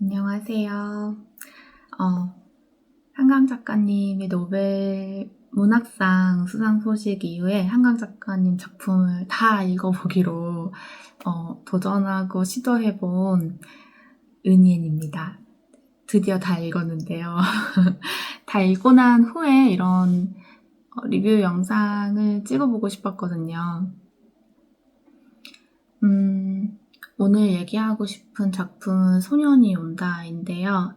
안녕하세요. 한강 작가님의 노벨 문학상 수상 소식 이후에 한강 작가님 작품을 다 읽어보기로 도전하고 시도해본 은희엔입니다. 드디어 다 읽었는데요. 다 읽고 난 후에 이런 리뷰 영상을 찍어보고 싶었거든요. 오늘 얘기하고 싶은 작품은 소년이 온다인데요.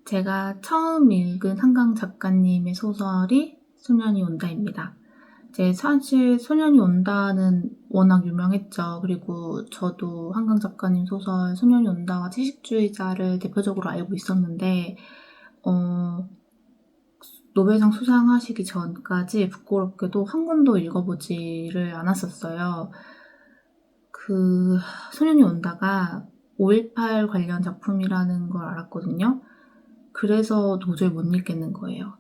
제가 처음 읽은 한강 작가님의 소설이 소년이 온다입니다. 사실 소년이 온다는 워낙 유명했죠. 그리고 저도 한강 작가님 소설 소년이 온다와 채식주의자를 대표적으로 알고 있었는데 노벨상 수상하시기 전까지 부끄럽게도 한 권도 읽어보지를 않았었어요. 그 소년이 온다가 5.18 관련 작품이라는 걸 알았거든요. 그래서 도저히 못 읽겠는 거예요.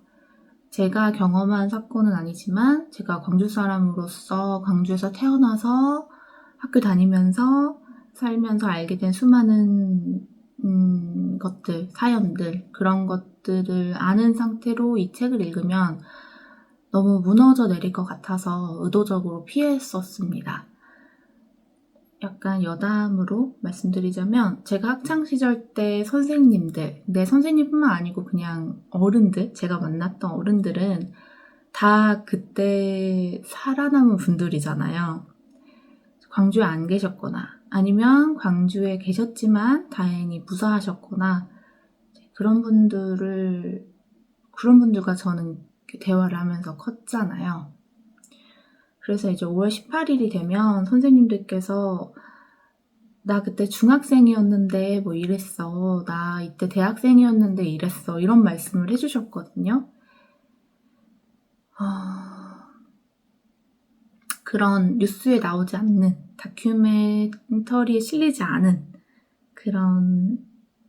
제가 경험한 사건은 아니지만 제가 광주 사람으로서 광주에서 태어나서 학교 다니면서 살면서 알게 된 수많은 것들, 사연들, 그런 것들을 아는 상태로 이 책을 읽으면 너무 무너져 내릴 것 같아서 의도적으로 피했었습니다. 약간 여담으로 말씀드리자면 제가 학창시절 때 선생님들, 내 선생님뿐만 아니고 그냥 어른들, 제가 만났던 어른들은 다 그때 살아남은 분들이잖아요. 광주에 안 계셨거나 아니면 광주에 계셨지만 다행히 무사하셨거나 그런 분들과 저는 대화를 하면서 컸잖아요. 그래서 이제 5월 18일이 되면 선생님들께서 나 그때 중학생이었는데 뭐 이랬어. 나 이때 대학생이었는데 이랬어. 이런 말씀을 해주셨거든요. 그런 뉴스에 나오지 않는, 다큐멘터리에 실리지 않은 그런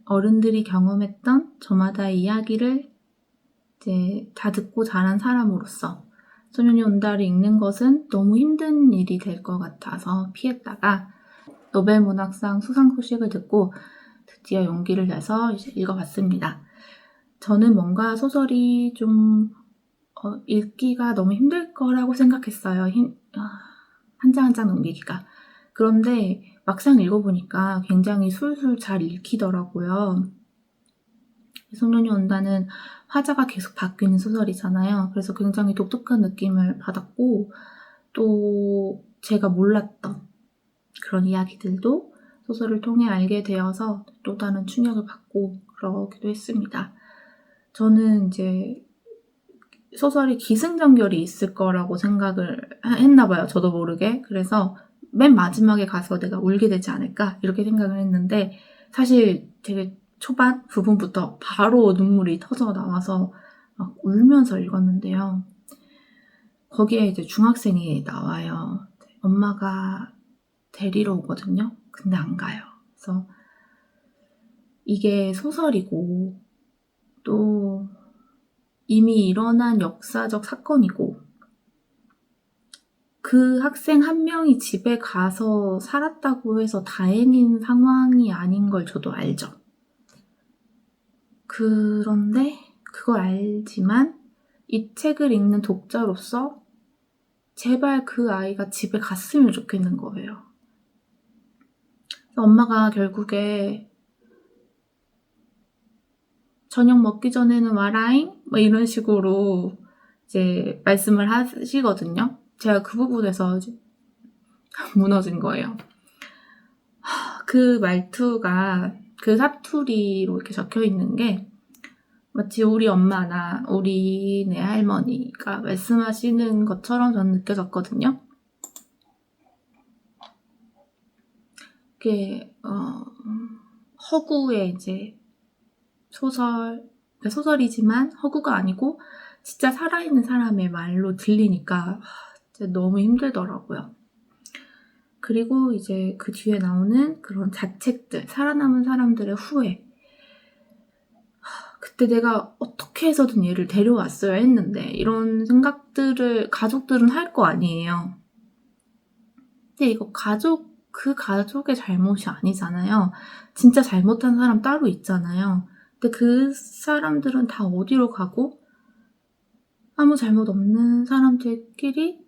어른들이 경험했던 저마다의 이야기를 이제 다 듣고 자란 사람으로서 소년이 온다를 읽는 것은 너무 힘든 일이 될 것 같아서 피했다가 노벨 문학상 수상 소식을 듣고 드디어 용기를 내서 이제 읽어봤습니다. 저는 뭔가 소설이 좀 읽기가 너무 힘들 거라고 생각했어요. 한 장 한 장 넘기기가. 그런데 막상 읽어보니까 굉장히 술술 잘 읽히더라고요. 소년이 온다는 화자가 계속 바뀌는 소설이잖아요. 그래서 굉장히 독특한 느낌을 받았고 또 제가 몰랐던 그런 이야기들도 소설을 통해 알게 되어서 또 다른 충격을 받고 그러기도 했습니다. 저는 이제 소설이 기승전결이 있을 거라고 생각을 했나 봐요. 저도 모르게. 그래서 맨 마지막에 가서 내가 울게 되지 않을까 이렇게 생각을 했는데 사실 되게 초반 부분부터 바로 눈물이 터져 나와서 막 울면서 읽었는데요. 거기에 이제 중학생이 나와요. 엄마가 데리러 오거든요. 근데 안 가요. 그래서 이게 소설이고 또 이미 일어난 역사적 사건이고 그 학생 한 명이 집에 가서 살았다고 해서 다행인 상황이 아닌 걸 저도 알죠. 그런데 그걸 알지만 이 책을 읽는 독자로서 제발 그 아이가 집에 갔으면 좋겠는 거예요. 엄마가 결국에 저녁 먹기 전에는 와라잉? 뭐 이런 식으로 이제 말씀을 하시거든요. 제가 그 부분에서 무너진 거예요. 그 말투가 그 사투리로 이렇게 적혀 있는 게 마치 우리 엄마나 우리네 할머니가 말씀하시는 것처럼 저는 느껴졌거든요. 그게 허구의 이제 소설이지만 허구가 아니고 진짜 살아있는 사람의 말로 들리니까 진짜 너무 힘들더라고요. 그리고 이제 그 뒤에 나오는 그런 자책들, 살아남은 사람들의 후회. 그때 내가 어떻게 해서든 얘를 데려왔어야 했는데 이런 생각들을 가족들은 할 거 아니에요. 근데 이거 가족 그 가족의 잘못이 아니잖아요. 진짜 잘못한 사람 따로 있잖아요. 근데 그 사람들은 다 어디로 가고 아무 잘못 없는 사람들끼리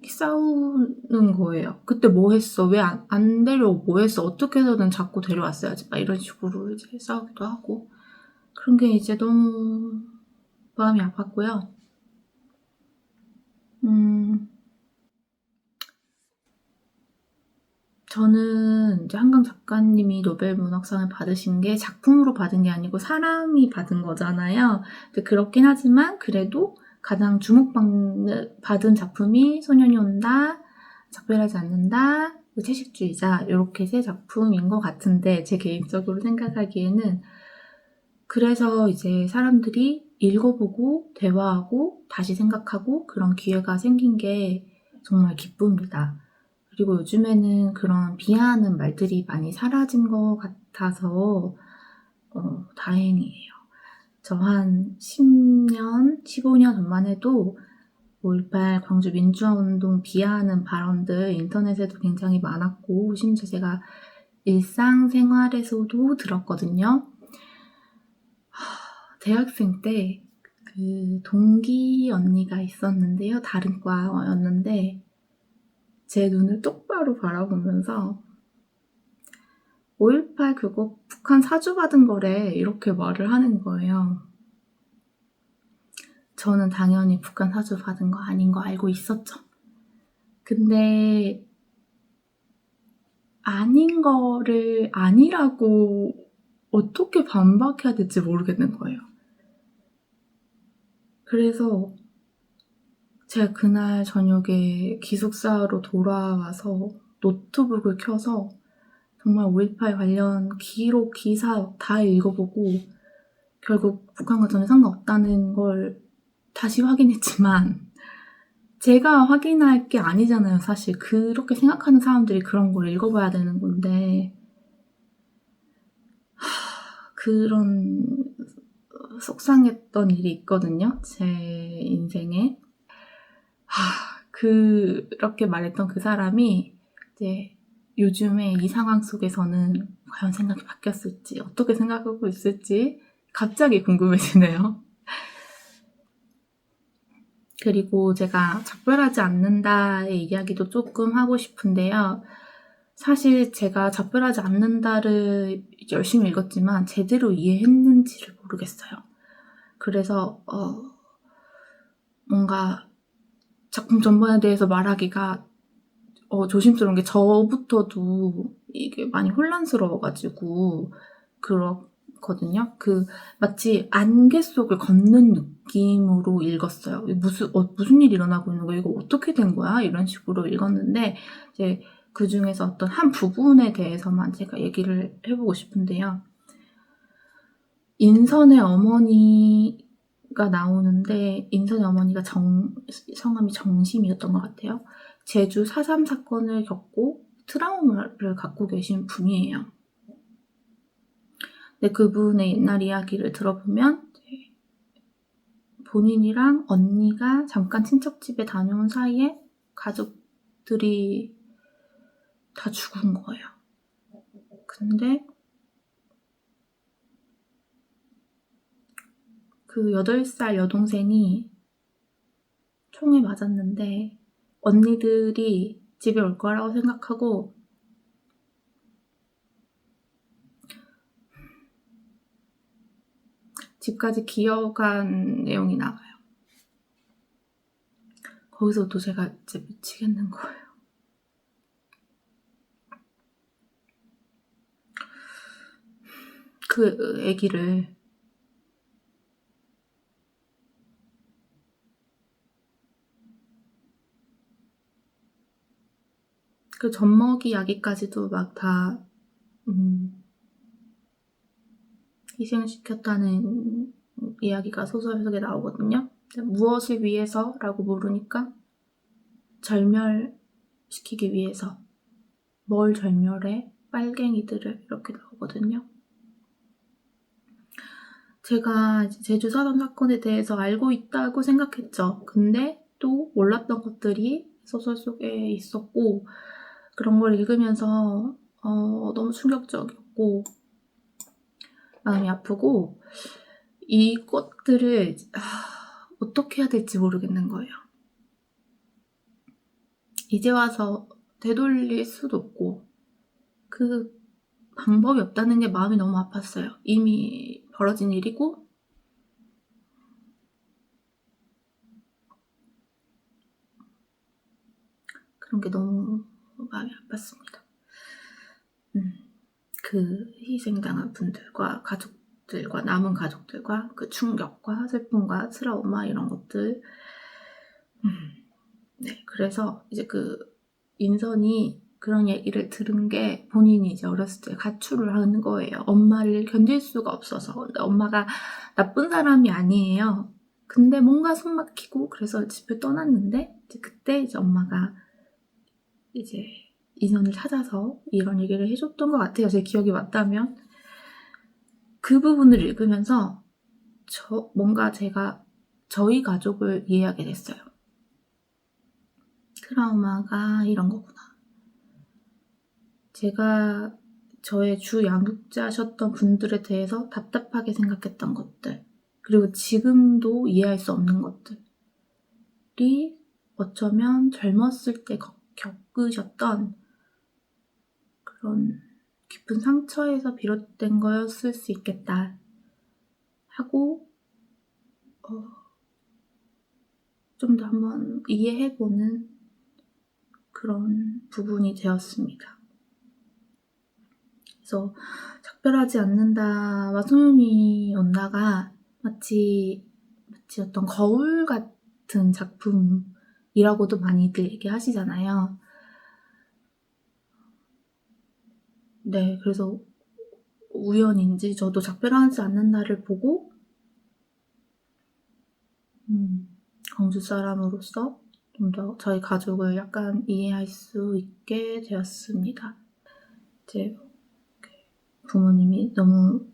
싸우는 거예요. 그때 뭐 했어? 왜 안 데려오고 뭐 했어? 어떻게 해서든 자꾸 데려왔어야지. 막 이런 식으로 이제 싸우기도 하고. 그런 게 이제 너무 마음이 아팠고요. 저는 이제 한강 작가님이 노벨 문학상을 받으신 게 작품으로 받은 게 아니고 사람이 받은 거잖아요. 그렇긴 하지만 그래도 가장 주목받은 작품이 소년이 온다, 작별하지 않는다, 채식주의자 이렇게 세 작품인 것 같은데 제 개인적으로 생각하기에는 그래서 이제 사람들이 읽어보고 대화하고 다시 생각하고 그런 기회가 생긴 게 정말 기쁩니다. 그리고 요즘에는 그런 비하하는 말들이 많이 사라진 것 같아서 다행이에요. 저 한 10년, 15년 전만 해도 5.18 광주 민주화운동 비하하는 발언들 인터넷에도 굉장히 많았고 심지어 제가 일상생활에서도 들었거든요. 대학생 때 그 동기 언니가 있었는데요. 다른 과였는데 제 눈을 똑바로 바라보면서 5.18 그거 북한 사주받은 거래 이렇게 말을 하는 거예요. 저는 당연히 북한 사주받은 거 아닌 거 알고 있었죠. 근데 아닌 거를 아니라고 어떻게 반박해야 될지 모르겠는 거예요. 그래서 제가 그날 저녁에 기숙사로 돌아와서 노트북을 켜서 정말 5.18 관련 기록, 기사 다 읽어보고 결국 북한과 전혀 상관없다는 걸 다시 확인했지만 제가 확인할 게 아니잖아요. 사실 그렇게 생각하는 사람들이 그런 걸 읽어봐야 되는 건데 그런 속상했던 일이 있거든요. 제 인생에. 그렇게 말했던 그 사람이 이제 요즘에 이 상황 속에서는 과연 생각이 바뀌었을지 어떻게 생각하고 있을지 갑자기 궁금해지네요. 그리고 제가 작별하지 않는다의 이야기도 조금 하고 싶은데요. 사실 제가 작별하지 않는다를 열심히 읽었지만 제대로 이해했는지를 모르겠어요. 그래서 뭔가 작품 전반에 대해서 말하기가 조심스러운 게 저부터도 이게 많이 혼란스러워가지고 그렇거든요. 마치 안개 속을 걷는 느낌으로 읽었어요. 무슨 일이 일어나고 있는 거야? 이거 어떻게 된 거야? 이런 식으로 읽었는데 이제 그 중에서 어떤 한 부분에 대해서만 제가 얘기를 해보고 싶은데요. 인선의 어머니가 나오는데 인선의 어머니가 성함이 정심이었던 것 같아요. 제주 4.3 사건을 겪고 트라우마를 갖고 계신 분이에요. 근데 그분의 옛날 이야기를 들어보면 본인이랑 언니가 잠깐 친척집에 다녀온 사이에 가족들이 다 죽은 거예요. 근데 그 8살 여동생이 총에 맞았는데 언니들이 집에 올 거라고 생각하고 집까지 기어간 내용이 나와요. 거기서 또 제가 진짜 미치겠는 거예요. 그 애기를 그 젖먹이 아기까지도 막 다 희생시켰다는 이야기가 소설 속에 나오거든요. 무엇을 위해서라고 물으니까 절멸시키기 위해서. 뭘 절멸해? 빨갱이들을 이렇게 나오거든요. 제가 제주 4.3 사건에 대해서 알고 있다고 생각했죠. 근데 또 몰랐던 것들이 소설 속에 있었고 그런 걸 읽으면서 너무 충격적이었고 마음이 아프고 이것들을 어떻게 해야 될지 모르겠는 거예요. 이제 와서 되돌릴 수도 없고 그 방법이 없다는 게 마음이 너무 아팠어요. 이미 벌어진 일이고 그런 게 너무 마음이 아팠습니다. 그 희생당한 분들과 가족들과 남은 가족들과 그 충격과 슬픔과 트라우마 이런 것들. 네, 그래서 이제 그 인선이 그런 얘기를 들은 게 본인이 이제 어렸을 때 가출을 하는 거예요. 엄마를 견딜 수가 없어서. 근데 엄마가 나쁜 사람이 아니에요. 근데 뭔가 숨 막히고 그래서 집을 떠났는데 이제 그때 이제 엄마가 이제 인선을 찾아서 이런 얘기를 해줬던 것 같아요. 제 기억이 맞다면. 그 부분을 읽으면서 뭔가 제가 저희 가족을 이해하게 됐어요. 트라우마가 이런 거구나. 제가 저의 주 양육자셨던 분들에 대해서 답답하게 생각했던 것들, 그리고 지금도 이해할 수 없는 것들이 어쩌면 젊었을 때 겪으셨던 그런 깊은 상처에서 비롯된 거였을 수 있겠다 하고 좀 더 한번 이해해보는 그런 부분이 되었습니다. 그래서 작별하지 않는다와 소년이 온다가 마치 어떤 거울 같은 작품이라고도 많이들 얘기하시잖아요. 네, 그래서 우연인지 저도 작별하지 않는다를 보고 광주 사람으로서 좀 더 저희 가족을 약간 이해할 수 있게 되었습니다. 제 부모님이 너무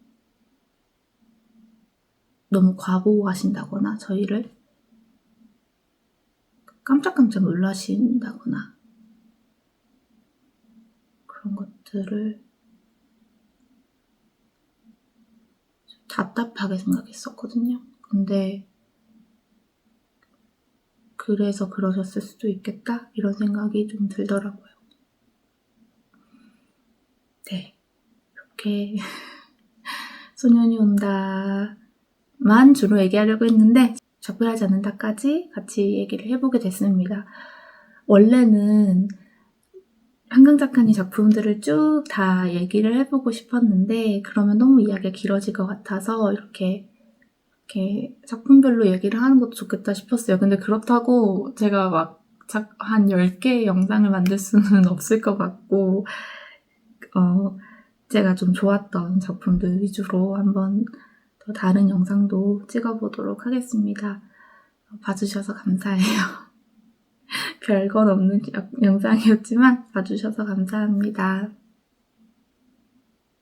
과보하신다거나 저희를 깜짝깜짝 놀라신다거나 그런 것들을 답답하게 생각했었거든요. 근데 그래서 그러셨을 수도 있겠다 이런 생각이 좀 들더라고요. 네, 이렇게 소년이 온다만 주로 얘기하려고 했는데 작별하지 않는다까지 같이 얘기를 해보게 됐습니다. 원래는 한강 작가님 작품들을 쭉 다 얘기를 해보고 싶었는데 그러면 너무 이야기가 길어질 것 같아서 이렇게 작품별로 얘기를 하는 것도 좋겠다 싶었어요. 근데 그렇다고 제가 막 한 10개의 영상을 만들 수는 없을 것 같고 제가 좀 좋았던 작품들 위주로 한번 더 다른 영상도 찍어보도록 하겠습니다. 봐주셔서 감사해요. 별건 없는 영상이었지만 봐주셔서 감사합니다.